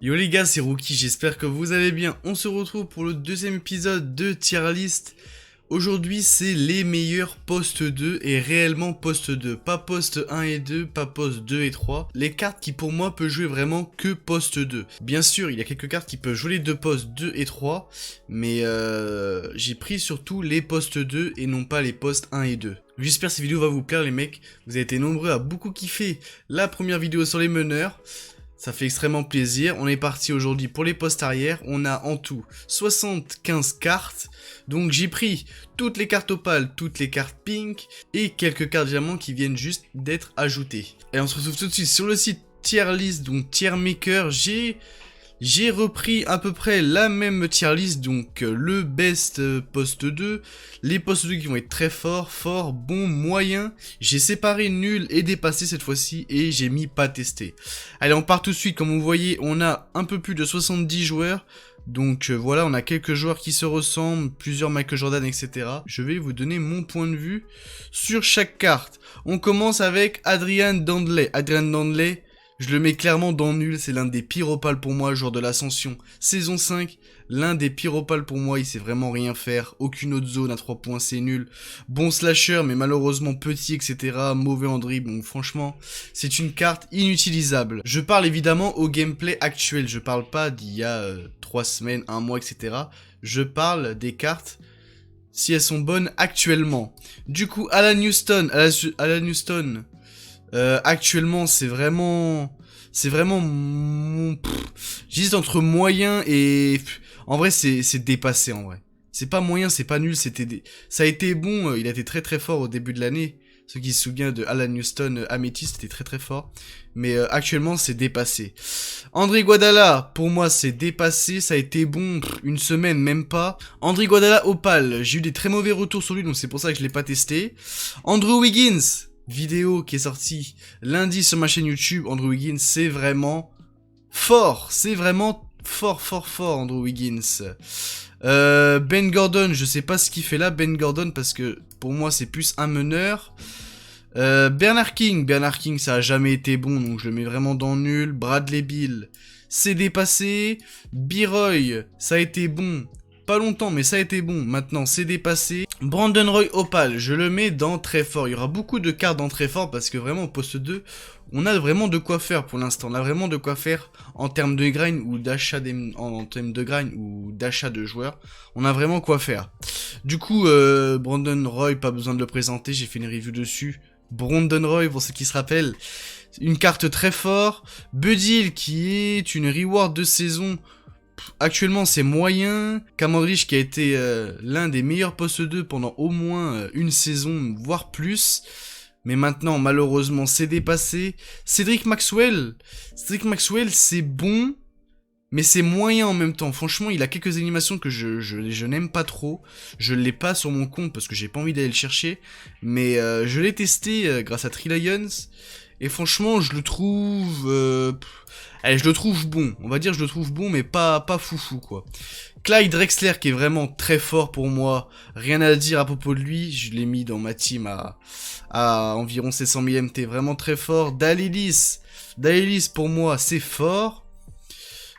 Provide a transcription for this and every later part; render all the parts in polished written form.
Yo les gars, c'est Rookie, j'espère que vous allez bien. On se retrouve pour le deuxième épisode de Tier List. Aujourd'hui, c'est les meilleurs postes 2 et réellement poste 2. Pas poste 1 et 2, pas poste 2 et 3. Les cartes qui pour moi peuvent jouer vraiment que poste 2. Bien sûr, il y a quelques cartes qui peuvent jouer les deux postes 2 et 3. Mais j'ai pris surtout les postes 2 et non pas les postes 1 et 2. J'espère que cette vidéo va vous plaire les mecs. Vous avez été nombreux à beaucoup kiffer la première vidéo sur les meneurs. Ça fait extrêmement plaisir. On est parti aujourd'hui pour les postes arrière. On a en tout 75 cartes. Donc j'ai pris toutes les cartes opales, toutes les cartes pink et quelques cartes diamants qui viennent juste d'être ajoutées. Et on se retrouve tout de suite sur le site Tier List, donc Tier Maker. J'ai repris à peu près la même tier list, donc le best poste 2, les postes 2 qui vont être très forts, fort, bon, moyen. J'ai séparé nul et dépassé cette fois-ci et j'ai mis pas testé. Allez, on part tout de suite. Comme vous voyez, on a un peu plus de 70 joueurs. Donc voilà, on a quelques joueurs qui se ressemblent, plusieurs Michael Jordan, etc. Je vais vous donner mon point de vue sur chaque carte. On commence avec Adrian Dantley. Adrian Dantley, je le mets clairement dans nul, c'est l'un des pires opales pour moi, jour de l'ascension. Saison 5, l'un des pires opales pour moi, il sait vraiment rien faire. Aucune autre zone à 3 points, c'est nul. Bon slasher, mais malheureusement petit, etc. Mauvais en dribble, donc franchement, c'est une carte inutilisable. Je parle évidemment au gameplay actuel, je parle pas d'il y a 3 semaines, 1 mois, etc. Je parle des cartes si elles sont bonnes actuellement. Du coup, Alan Houston, actuellement, c'est vraiment mon... J'hésite entre moyen et... En vrai, c'est dépassé, en vrai. C'est pas moyen, c'est pas nul, ça a été bon, il a été très très fort au début de l'année. Ceux qui se souviennent de Alan Houston, Amethyst, c'était très très fort. Mais actuellement, c'est dépassé. André Iguodala, pour moi, c'est dépassé, ça a été bon, une semaine, même pas. André Iguodala, Opal, j'ai eu des très mauvais retours sur lui, donc c'est pour ça que je l'ai pas testé. Andrew Wiggins, vidéo qui est sortie lundi sur ma chaîne YouTube. Andrew Wiggins, c'est vraiment fort. C'est vraiment fort, Andrew Wiggins. Ben Gordon, je sais pas ce qu'il fait là, Ben Gordon, parce que pour moi, c'est plus un meneur. Bernard King, ça a jamais été bon, donc je le mets vraiment dans nul. Bradley Beal, c'est dépassé. B-Roy, ça a été bon. Pas longtemps, mais ça a été bon. Maintenant, c'est dépassé. Brandon Roy Opal, je le mets dans très fort. Il y aura beaucoup de cartes dans très fort parce que vraiment, au poste 2, on a vraiment de quoi faire pour l'instant. On a vraiment de quoi faire en termes de grind ou d'achat de joueurs. On a vraiment quoi faire. Du coup, Brandon Roy, pas besoin de le présenter. J'ai fait une review dessus. Brandon Roy, pour ceux qui se rappellent. Une carte très fort. Buddy Hield, qui est une reward de saison. Actuellement c'est moyen. Camandrich qui a été l'un des meilleurs postes 2 pendant au moins une saison, voire plus. Mais maintenant malheureusement c'est dépassé. Cedric Maxwell c'est bon, mais c'est moyen en même temps. Franchement il a quelques animations que je n'aime pas trop. Je l'ai pas sur mon compte parce que j'ai pas envie d'aller le chercher. Mais je l'ai testé grâce à Tri-Lions. Et franchement je le trouve... Allez, je le trouve bon, on va dire je le trouve bon, mais pas foufou, quoi. Clyde Drexler, qui est vraiment très fort pour moi, rien à dire à propos de lui, je l'ai mis dans ma team à environ 700 000 MT, vraiment très fort. Dalilis, pour moi, c'est fort.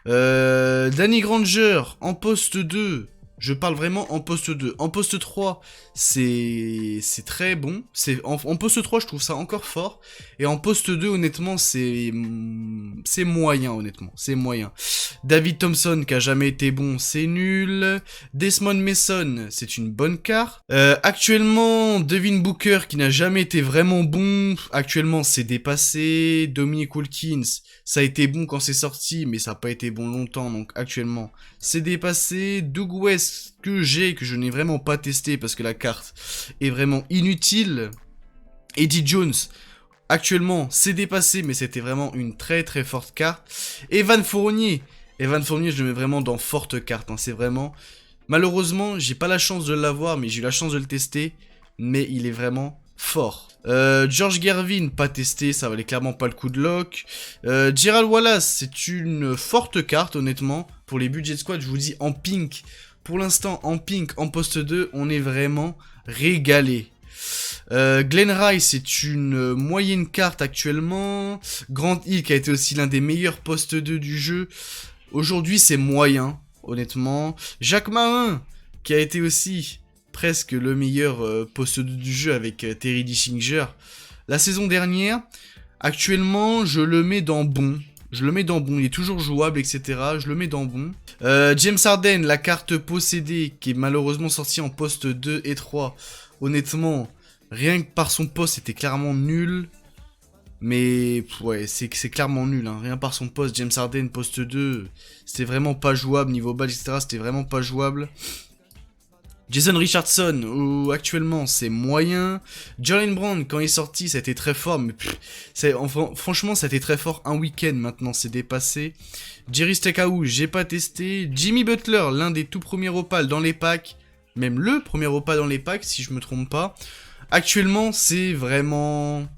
Danny Granger, en poste 2, je parle vraiment en poste 2. En poste 3, c'est très bon. En poste 3, je trouve ça encore fort. Et en poste 2, honnêtement, c'est moyen, honnêtement. C'est moyen. David Thompson, qui a jamais été bon, c'est nul. Desmond Mason, c'est une bonne carte. Actuellement, Devin Booker, qui n'a jamais été vraiment bon. Actuellement, c'est dépassé. Dominic Wilkins, ça a été bon quand c'est sorti, mais ça n'a pas été bon longtemps. Donc actuellement, c'est dépassé. Doug West, que je n'ai vraiment pas testé parce que la carte est vraiment inutile. Eddie Jones, actuellement c'est dépassé, mais c'était vraiment une très très forte carte. Evan Fournier, je le mets vraiment dans forte carte, hein. C'est vraiment... Malheureusement j'ai pas la chance de l'avoir, mais j'ai eu la chance de le tester, mais il est vraiment fort. George Gervin, pas testé, ça valait clairement pas le coup de lock. Gerald Wallace, c'est une forte carte honnêtement. Pour les budget squad, je vous dis en pink. Pour l'instant, en pink, en poste 2, on est vraiment régalé. Glen Rice, c'est une moyenne carte actuellement. Grant Hill, qui a été aussi l'un des meilleurs postes 2 du jeu. Aujourd'hui, c'est moyen, honnêtement. Jacques Marin, qui a été aussi presque le meilleur poste 2 du jeu avec Terry Dischinger la saison dernière. Actuellement, je le mets dans bon. Je le mets dans bon, il est toujours jouable, etc. Je le mets dans bon. James Harden, la carte possédée, qui est malheureusement sortie en poste 2 et 3. Honnêtement, rien que par son poste, c'était clairement nul. Mais ouais, c'est clairement nul, hein. Rien par son poste, James Harden, poste 2, c'était vraiment pas jouable, niveau badge, etc. C'était vraiment pas jouable. Jason Richardson, où actuellement c'est moyen. Jalen Brown, quand il est sorti, ça a été très fort, mais franchement, ça a été très fort un week-end maintenant, c'est dépassé. Jerry Stackhouse, j'ai pas testé. Jimmy Butler, l'un des tout premiers opales dans les packs, même le premier opal dans les packs, si je me trompe pas. Actuellement, c'est vraiment...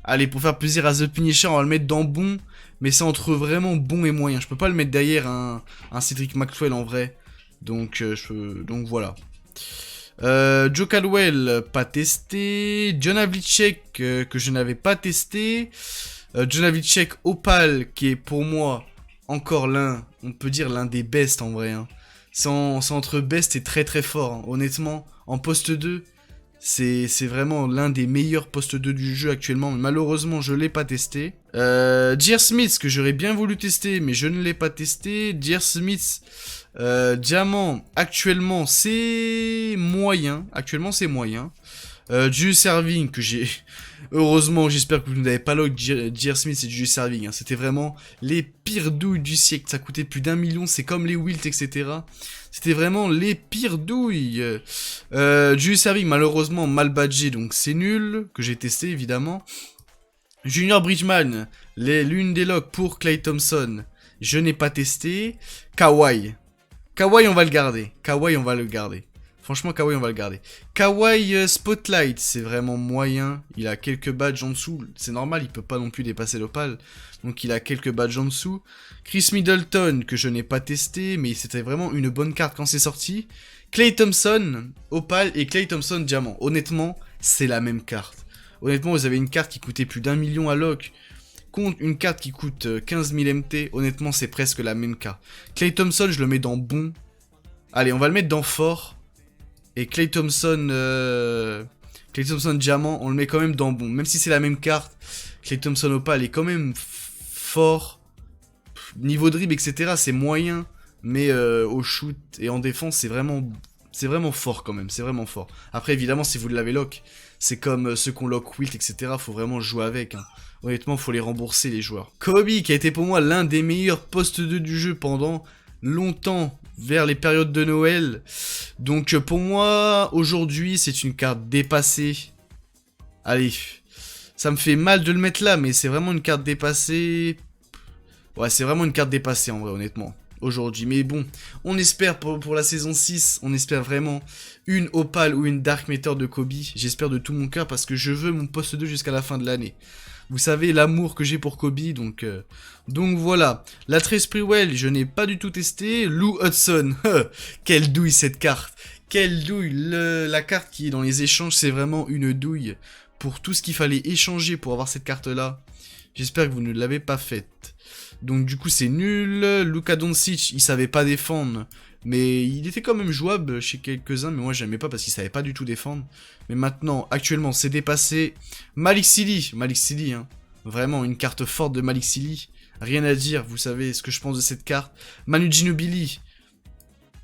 Allez, pour faire plaisir à The Punisher, on va le mettre dans bon, mais c'est entre vraiment bon et moyen. Je peux pas le mettre derrière un Cedric Maxwell en vrai, donc voilà. Joe Caldwell, pas testé. John Havlicek, que je n'avais pas testé. John Havlicek Opal, qui est pour moi encore on peut dire l'un des best en vrai. Hein. C'est entre best et très très fort, hein. Honnêtement, en poste 2, c'est vraiment l'un des meilleurs postes 2 du jeu actuellement. Mais malheureusement, je l'ai pas testé. J.R. Smith, que j'aurais bien voulu tester, mais je ne l'ai pas testé. J.R. Smith... Diamant, actuellement c'est moyen. Julius Serving que j'ai... Heureusement, j'espère que vous n'avez pas log J.R. Smith et Julius Serving. Hein. C'était vraiment les pires douilles du siècle. Ça coûtait plus d'1 million. C'est comme les Wilt, etc. C'était vraiment les pires douilles. Julius Serving, malheureusement, mal badgé. Donc c'est nul. Que j'ai testé, évidemment. Junior Bridgman, l'une des logs pour Klay Thompson. Je n'ai pas testé. Kawhi, on va le garder. Franchement, Kawhi, on va le garder. Kawhi Spotlight, c'est vraiment moyen. Il a quelques badges en dessous. C'est normal, il peut pas non plus dépasser l'opale. Donc il a quelques badges en dessous. Chris Middleton, que je n'ai pas testé, mais c'était vraiment une bonne carte quand c'est sorti. Klay Thompson, opale, et Klay Thompson, diamant. Honnêtement, c'est la même carte. Honnêtement, vous avez une carte qui coûtait plus d'1 million à lock. Contre une carte qui coûte 15 000 MT, honnêtement c'est presque la même carte. Klay Thompson je le mets dans bon. Allez, on va le mettre dans fort. Et Klay Thompson diamant, on le met quand même dans bon. Même si c'est la même carte, Klay Thompson opal est quand même fort. Niveau dribble, etc. c'est moyen. Mais au shoot et en défense c'est vraiment fort quand même. C'est vraiment fort. Après évidemment si vous l'avez lock, c'est comme ceux qu'on lock Wilt, etc. Faut vraiment jouer avec, hein. Honnêtement, faut les rembourser, les joueurs. Kobe, qui a été pour moi l'un des meilleurs postes 2 du jeu pendant longtemps, vers les périodes de Noël. Donc, pour moi, aujourd'hui, c'est une carte dépassée. Allez, ça me fait mal de le mettre là, mais c'est vraiment une carte dépassée. Ouais, c'est vraiment une carte dépassée, en vrai, honnêtement, aujourd'hui. Mais bon, on espère pour la saison 6, on espère vraiment une Opal ou une Dark Matter de Kobe. J'espère de tout mon cœur, parce que je veux mon poste 2 jusqu'à la fin de l'année. Vous savez l'amour que j'ai pour Kobe, donc voilà. La Trace Sprewell, je n'ai pas du tout testé. Lou Hudson, quelle douille cette carte. Quelle douille. La carte qui est dans les échanges, c'est vraiment une douille. Pour tout ce qu'il fallait échanger pour avoir cette carte-là. J'espère que vous ne l'avez pas faite. Donc du coup c'est nul. Luka Doncic, il savait pas défendre. Mais il était quand même jouable chez quelques-uns, mais moi j'aimais pas parce qu'il savait pas du tout défendre. Mais maintenant, actuellement, c'est dépassé. Malik Sealy, hein. Vraiment, une carte forte de Malik Sealy. Rien à dire, vous savez ce que je pense de cette carte. Manu Ginobili,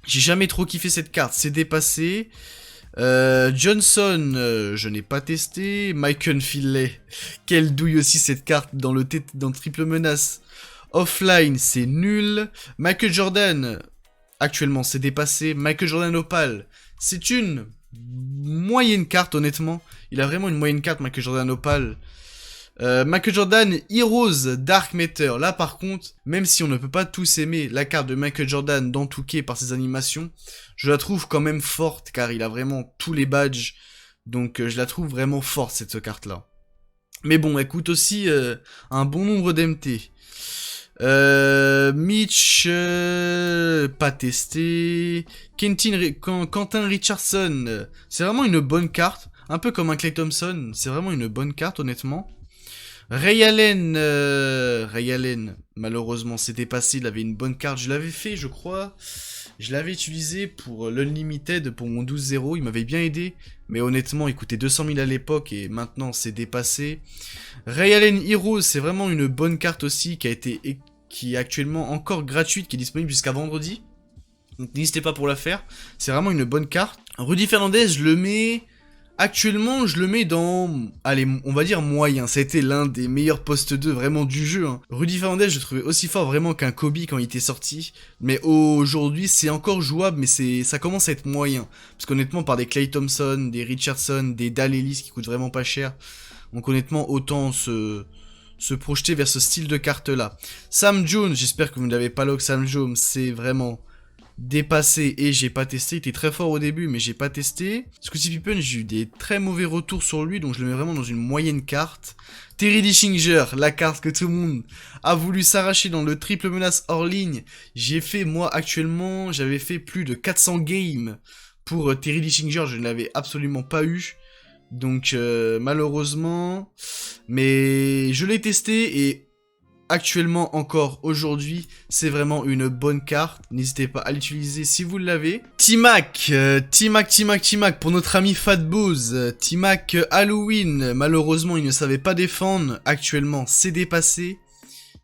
j'ai jamais trop kiffé cette carte, c'est dépassé. Johnson, je n'ai pas testé. Michael Finlay, quelle douille aussi cette carte dans le triple menace. Offline, c'est nul. Michael Jordan... Actuellement, c'est dépassé. Michael Jordan Opal, c'est une moyenne carte, honnêtement. Il a vraiment une moyenne carte, Michael Jordan Opal. Michael Jordan Heroes Dark Matter. Là, par contre, même si on ne peut pas tous aimer la carte de Michael Jordan dans Touquet par ses animations, je la trouve quand même forte, car il a vraiment tous les badges. Donc, je la trouve vraiment forte, cette carte-là. Mais bon, elle coûte aussi un bon nombre d'MT. Mitch, pas testé. Quentin Richardson, c'est vraiment une bonne carte. Un peu comme un Klay Thompson, c'est vraiment une bonne carte, honnêtement. Ray Allen, malheureusement, c'était passé. Il avait une bonne carte. Je l'avais fait, je crois. Je l'avais utilisé pour l'Unlimited, pour mon 12-0. Il m'avait bien aidé. Mais honnêtement, il coûtait 200 000 à l'époque et maintenant, c'est dépassé. Ray Allen Heroes, c'est vraiment une bonne carte aussi qui est actuellement encore gratuite, qui est disponible jusqu'à vendredi. Donc n'hésitez pas pour la faire. C'est vraiment une bonne carte. Rudy Fernandez, actuellement, je le mets dans... Allez, on va dire moyen. Ça a été l'un des meilleurs postes 2 vraiment du jeu. Hein. Rudy Fernandez, je le trouvais aussi fort vraiment qu'un Kobe quand il était sorti. Mais aujourd'hui, c'est encore jouable, mais ça commence à être moyen. Parce qu'honnêtement, par des Klay Thompson, des Richardson, des Dale Ellis qui coûtent vraiment pas cher. Donc honnêtement, autant se projeter vers ce style de carte-là. Sam Jones, j'espère que vous n'avez pas lock Sam Jones. C'est vraiment... dépassé et j'ai pas testé. Il était très fort au début mais j'ai pas testé. Scottie Pippen, j'ai eu des très mauvais retours sur lui, donc je le mets vraiment dans une moyenne carte. Terry Dischinger, la carte que tout le monde a voulu s'arracher dans le triple menace hors ligne. J'ai fait, moi actuellement, j'avais fait plus de 400 games pour Terry Dischinger, je ne l'avais absolument pas eu. Donc malheureusement, mais je l'ai testé et actuellement encore aujourd'hui, c'est vraiment une bonne carte. N'hésitez pas à l'utiliser si vous l'avez. T-Mac, pour notre ami Fatboz. T-Mac Halloween, malheureusement il ne savait pas défendre. Actuellement c'est dépassé.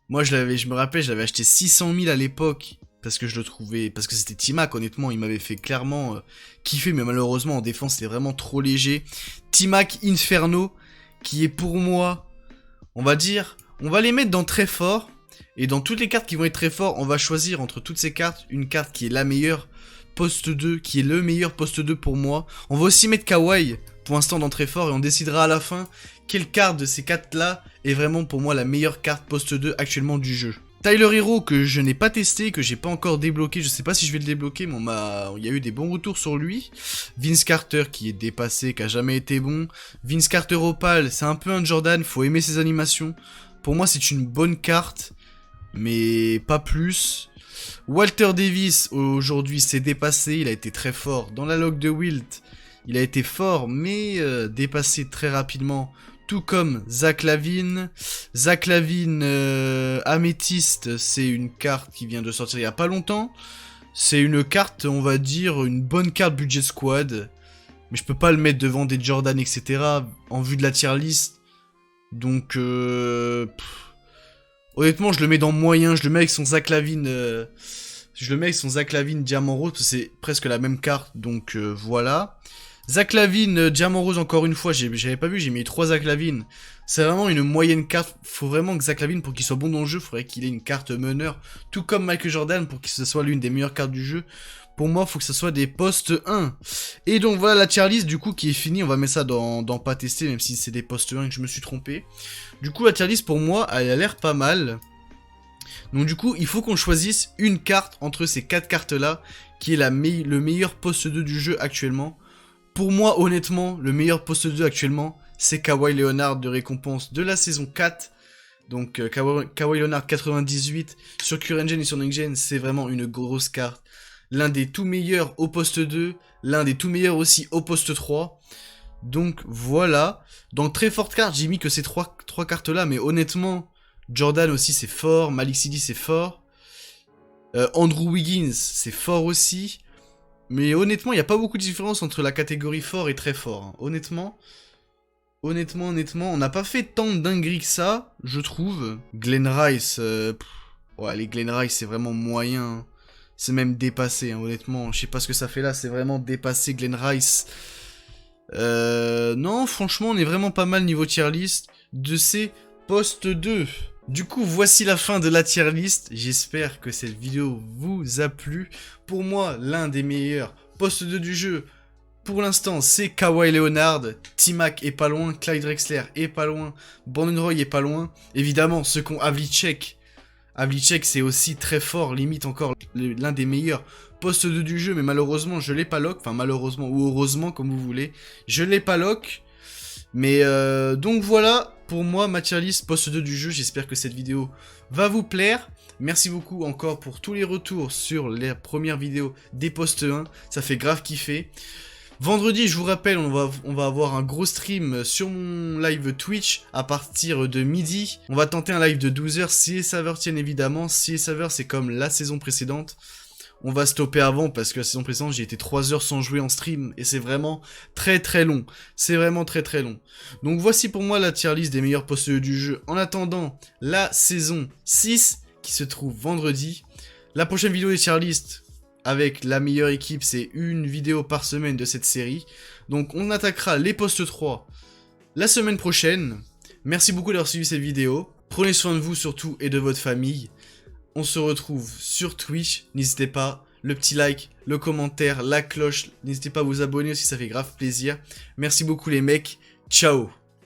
Moi je me rappelle, je l'avais acheté 600 000 à l'époque. Parce que je le trouvais, parce que c'était T-Mac, honnêtement, il m'avait fait clairement kiffer, mais malheureusement en défense c'était vraiment trop léger. T-Mac Inferno, qui est pour moi, on va dire... On va les mettre dans très fort, et dans toutes les cartes qui vont être très forts, on va choisir entre toutes ces cartes, une carte qui est la meilleure poste 2, qui est le meilleur poste 2 pour moi. On va aussi mettre Kawhi, pour l'instant dans très fort, et on décidera à la fin quelle carte de ces cartes là est vraiment pour moi la meilleure carte poste 2 actuellement du jeu. Tyler Hero que je n'ai pas testé, que j'ai pas encore débloqué, je sais pas si je vais le débloquer, mais il y a eu des bons retours sur lui. Vince Carter qui est dépassé, qui a jamais été bon. Vince Carter Opal, c'est un peu un Jordan, faut aimer ses animations. Pour moi, c'est une bonne carte, mais pas plus. Walter Davis, aujourd'hui, s'est dépassé. Il a été très fort. Dans la log de Wilt, il a été fort, mais dépassé très rapidement. Tout comme Zach Lavine. Zach Lavine, Améthyste, c'est une carte qui vient de sortir il y a pas longtemps. C'est une carte, on va dire, une bonne carte budget squad. Mais je peux pas le mettre devant des Jordan, etc. En vue de la tier list. Donc, honnêtement, je le mets dans moyen, je le mets avec son Zach Lavine, Diamant Rose, parce que c'est presque la même carte, donc voilà. Zach Lavine, Diamant Rose, encore une fois, j'avais pas vu, j'ai mis 3 Zach Lavine. C'est vraiment une moyenne carte, faut vraiment que Zach Lavine, pour qu'il soit bon dans le jeu, faudrait qu'il ait une carte meneur, tout comme Michael Jordan, pour que ce soit l'une des meilleures cartes du jeu. Pour moi, faut que ce soit des postes 1. Et donc voilà la tier list du coup qui est finie. On va mettre ça dans pas tester, même si c'est des postes 1 et que je me suis trompé. Du coup, la tier list pour moi, elle a l'air pas mal. Donc du coup, il faut qu'on choisisse une carte entre ces 4 cartes-là, qui est le meilleur poste 2 du jeu actuellement. Pour moi, honnêtement, le meilleur poste 2 actuellement, c'est Kawhi Leonard de récompense de la saison 4. Donc Kawhi Leonard 98 sur CureEngine et sur NextGen, c'est vraiment une grosse carte. L'un des tout meilleurs au poste 2, l'un des tout meilleurs aussi au poste 3. Donc voilà. Dans très forte carte, j'ai mis que ces trois cartes-là, mais honnêtement, Jordan aussi c'est fort, Malik Sidi c'est fort. Andrew Wiggins c'est fort aussi. Mais honnêtement, il n'y a pas beaucoup de différence entre la catégorie fort et très fort. Hein. Honnêtement, on n'a pas fait tant de dingueries que ça, je trouve. Glenn Rice, ouais, les Glenn Rice c'est vraiment moyen. C'est même dépassé, hein, honnêtement. Je sais pas ce que ça fait là, c'est vraiment dépassé Glenn Rice. Non, franchement, on est vraiment pas mal niveau tier list de ces postes 2. Du coup, voici la fin de la tier list. J'espère que cette vidéo vous a plu. Pour moi, l'un des meilleurs postes 2 du jeu, pour l'instant, c'est Kawhi Leonard. T-Mac est pas loin, Clyde Drexler est pas loin, Brandon Roy est pas loin. Évidemment, ceux qui ont Havlicek. Havlicek, c'est aussi très fort, limite encore l'un des meilleurs postes 2 du jeu, mais malheureusement, je l'ai pas lock. Enfin, malheureusement ou heureusement, comme vous voulez. Je l'ai pas lock. Mais donc voilà, pour moi, ma tier list poste 2 du jeu. J'espère que cette vidéo va vous plaire. Merci beaucoup encore pour tous les retours sur les premières vidéos des postes 1. Ça fait grave kiffer. Vendredi, je vous rappelle, on va avoir un gros stream sur mon live Twitch à partir de midi. On va tenter un live de 12 h si les serveurs tiennent évidemment. Si les serveurs, c'est comme la saison précédente. On va stopper avant parce que la saison précédente, j'ai été 3 heures sans jouer en stream et c'est vraiment très très long. C'est vraiment très très long. Donc voici pour moi la tier list des meilleurs postes du jeu. En attendant, la saison 6 qui se trouve vendredi. La prochaine vidéo des tier list avec la meilleure équipe, c'est une vidéo par semaine de cette série. Donc on attaquera les postes 3 la semaine prochaine. Merci beaucoup d'avoir suivi cette vidéo. Prenez soin de vous surtout et de votre famille. On se retrouve sur Twitch, n'hésitez pas, le petit like, le commentaire, la cloche, n'hésitez pas à vous abonner aussi, ça fait grave plaisir. Merci beaucoup les mecs, ciao.